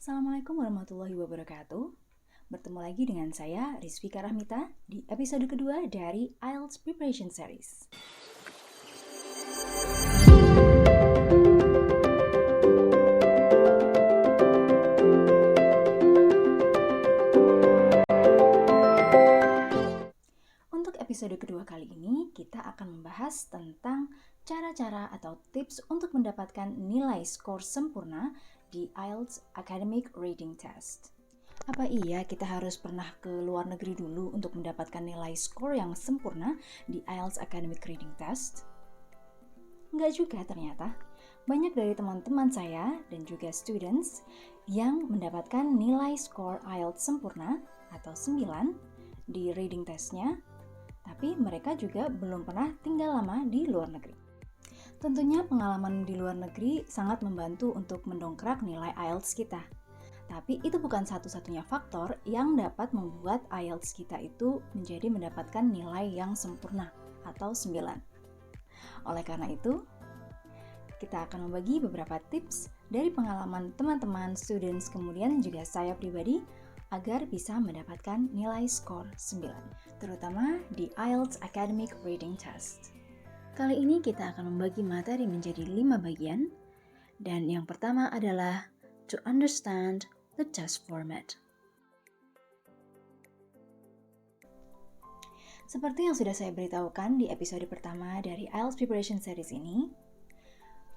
Assalamualaikum warahmatullahi wabarakatuh. Bertemu lagi dengan saya, Rizvika Rahmita, di episode kedua dari IELTS Preparation Series. Untuk episode kedua kali ini, kita akan membahas tentang cara-cara atau tips untuk mendapatkan nilai skor sempurna di IELTS Academic Reading Test. Apa iya kita harus pernah ke luar negeri dulu untuk mendapatkan nilai skor yang sempurna di IELTS Academic Reading Test? Enggak juga ternyata. Banyak dari teman-teman saya dan juga students yang mendapatkan nilai skor IELTS sempurna atau 9 di reading testnya, tapi mereka juga belum pernah tinggal lama di luar negeri. Tentunya pengalaman di luar negeri sangat membantu untuk mendongkrak nilai IELTS kita. Tapi itu bukan satu-satunya faktor yang dapat membuat IELTS kita itu menjadi mendapatkan nilai yang sempurna atau 9. Oleh karena itu, kita akan membagi beberapa tips dari pengalaman teman-teman, students, kemudian juga saya pribadi agar bisa mendapatkan nilai skor 9, terutama di IELTS Academic Reading Test. Kali ini kita akan membagi materi menjadi 5 bagian, dan yang pertama adalah to understand the test format. Seperti yang sudah saya beritahukan di episode pertama dari IELTS Preparation Series ini,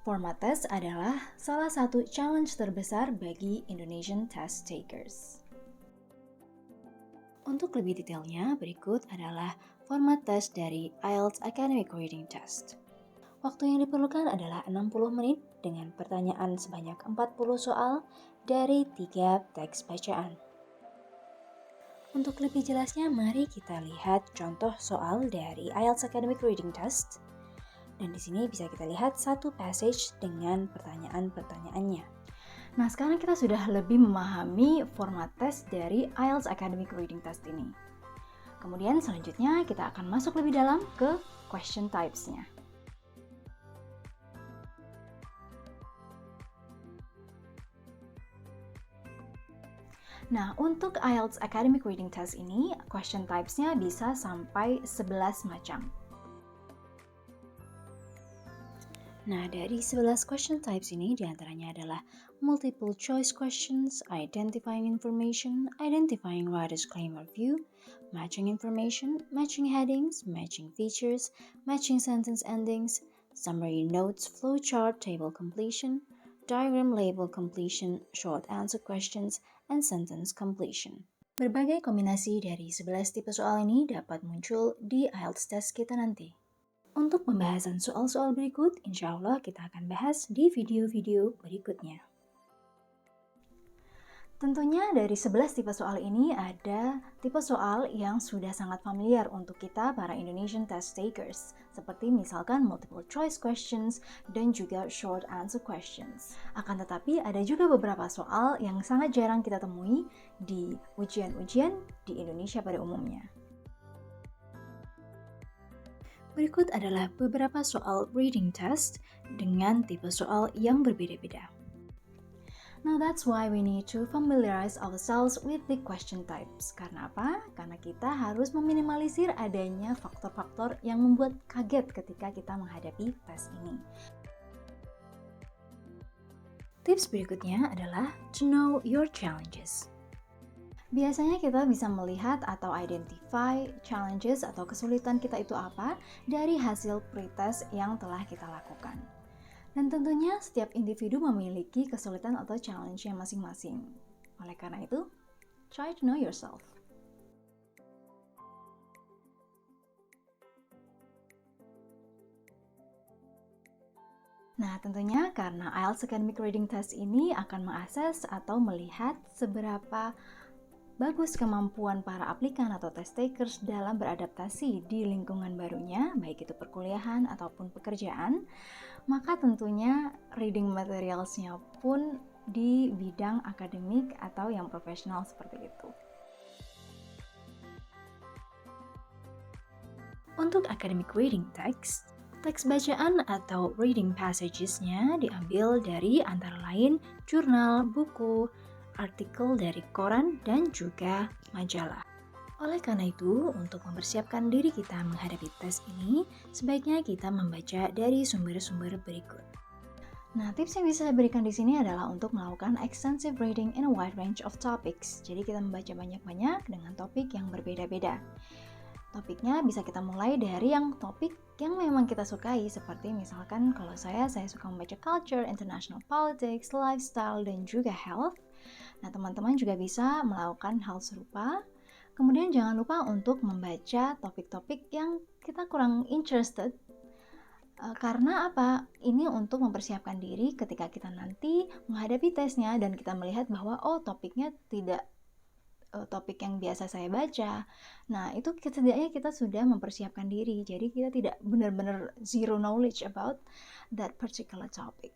format test adalah salah satu challenge terbesar bagi Indonesian test takers. Untuk lebih detailnya, berikut adalah format tes dari IELTS Academic Reading Test. Waktu yang diperlukan adalah 60 menit dengan pertanyaan sebanyak 40 soal dari 3 teks bacaan. Untuk lebih jelasnya, mari kita lihat contoh soal dari IELTS Academic Reading Test. Dan di sini bisa kita lihat satu passage dengan pertanyaan-pertanyaannya. Nah, sekarang kita sudah lebih memahami format tes dari IELTS Academic Reading Test ini. Kemudian selanjutnya kita akan masuk lebih dalam ke question types-nya. Nah, untuk IELTS Academic Reading Test ini, question types-nya bisa sampai 11 macam. Nah, dari 11 question types ini diantaranya adalah multiple choice questions, identifying information, identifying writer's claim or view, matching information, matching headings, matching features, matching sentence endings, summary notes, flowchart, table completion, diagram label completion, short answer questions, and sentence completion. Berbagai kombinasi dari 11 tipe soal ini dapat muncul di IELTS test kita nanti. Untuk pembahasan soal-soal berikut, insya Allah kita akan bahas di video-video berikutnya. Tentunya dari 11 tipe soal ini ada tipe soal yang sudah sangat familiar untuk kita para Indonesian test takers, seperti misalkan multiple choice questions dan juga short answer questions. Akan tetapi ada juga beberapa soal yang sangat jarang kita temui di ujian-ujian di Indonesia pada umumnya. Berikut adalah beberapa soal reading test dengan tipe soal yang berbeda-beda. Now that's why we need to familiarize ourselves with the question types. Karena apa? Karena kita harus meminimalisir adanya faktor-faktor yang membuat kaget ketika kita menghadapi tes ini. Tips berikutnya adalah to know your challenges. Biasanya kita bisa melihat atau identify challenges atau kesulitan kita itu apa dari hasil pretest yang telah kita lakukan. Dan tentunya setiap individu memiliki kesulitan atau challenge-nya masing-masing. Oleh karena itu, try to know yourself. Nah, tentunya karena IELTS Academic Reading Test ini akan mengakses atau melihat seberapa bagus kemampuan para aplikan atau test takers dalam beradaptasi di lingkungan barunya, baik itu perkuliahan ataupun pekerjaan, maka tentunya reading materials-nya pun di bidang akademik atau yang profesional seperti itu. Untuk academic reading text, teks bacaan atau reading passages-nya diambil dari antara lain jurnal, buku, artikel dari koran dan juga majalah. Oleh karena itu, untuk mempersiapkan diri kita menghadapi tes ini, sebaiknya kita membaca dari sumber-sumber berikut. Nah, tips yang bisa saya berikan di sini adalah untuk melakukan extensive reading in a wide range of topics. Jadi kita membaca banyak-banyak dengan topik yang berbeda-beda. Topiknya bisa kita mulai dari yang topik yang memang kita sukai, seperti misalkan kalau saya suka membaca culture, international politics, lifestyle, dan juga health. Nah, teman-teman juga bisa melakukan hal serupa. Kemudian jangan lupa untuk membaca topik-topik yang kita kurang interested. Karena apa? Ini untuk mempersiapkan diri ketika kita nanti menghadapi tesnya dan kita melihat bahwa topiknya tidak topik yang biasa saya baca. Nah, itu setidaknya kita sudah mempersiapkan diri. Jadi kita tidak benar-benar zero knowledge about that particular topic.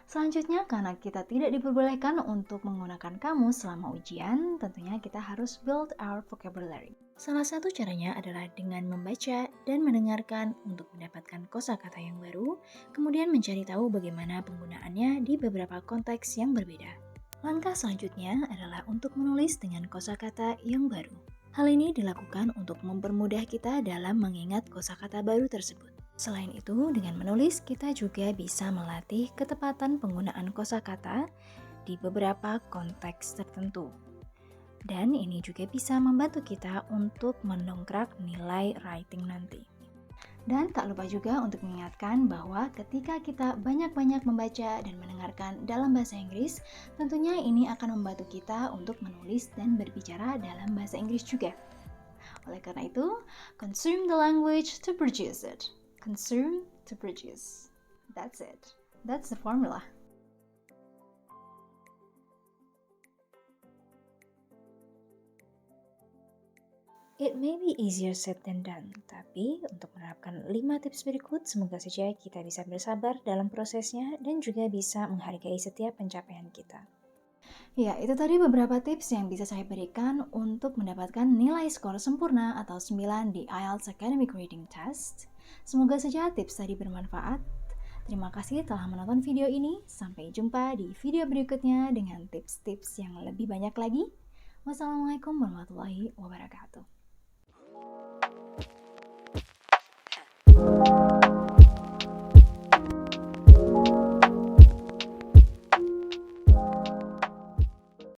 Selanjutnya, karena kita tidak diperbolehkan untuk menggunakan kamus selama ujian, tentunya kita harus build our vocabulary. Salah satu caranya adalah dengan membaca dan mendengarkan untuk mendapatkan kosakata yang baru, kemudian mencari tahu bagaimana penggunaannya di beberapa konteks yang berbeda. Langkah selanjutnya adalah untuk menulis dengan kosakata yang baru. Hal ini dilakukan untuk mempermudah kita dalam mengingat kosakata baru tersebut. Selain itu, dengan menulis kita juga bisa melatih ketepatan penggunaan kosakata di beberapa konteks tertentu. Dan ini juga bisa membantu kita untuk mendongkrak nilai writing nanti. Dan tak lupa juga untuk mengingatkan bahwa ketika kita banyak-banyak membaca dan mendengarkan dalam bahasa Inggris, tentunya ini akan membantu kita untuk menulis dan berbicara dalam bahasa Inggris juga. Oleh karena itu, consume the language to produce it. Consume to produce. That's it. That's the formula. It may be easier said than done, tapi untuk menerapkan 5 tips berikut, semoga saja kita bisa bersabar dalam prosesnya dan juga bisa menghargai setiap pencapaian kita. Ya, itu tadi beberapa tips yang bisa saya berikan untuk mendapatkan nilai skor sempurna atau 9 di IELTS Academic Reading Test. Semoga saja tips tadi bermanfaat. Terima kasih telah menonton video ini. Sampai jumpa di video berikutnya dengan tips-tips yang lebih banyak lagi. Wassalamualaikum warahmatullahi wabarakatuh.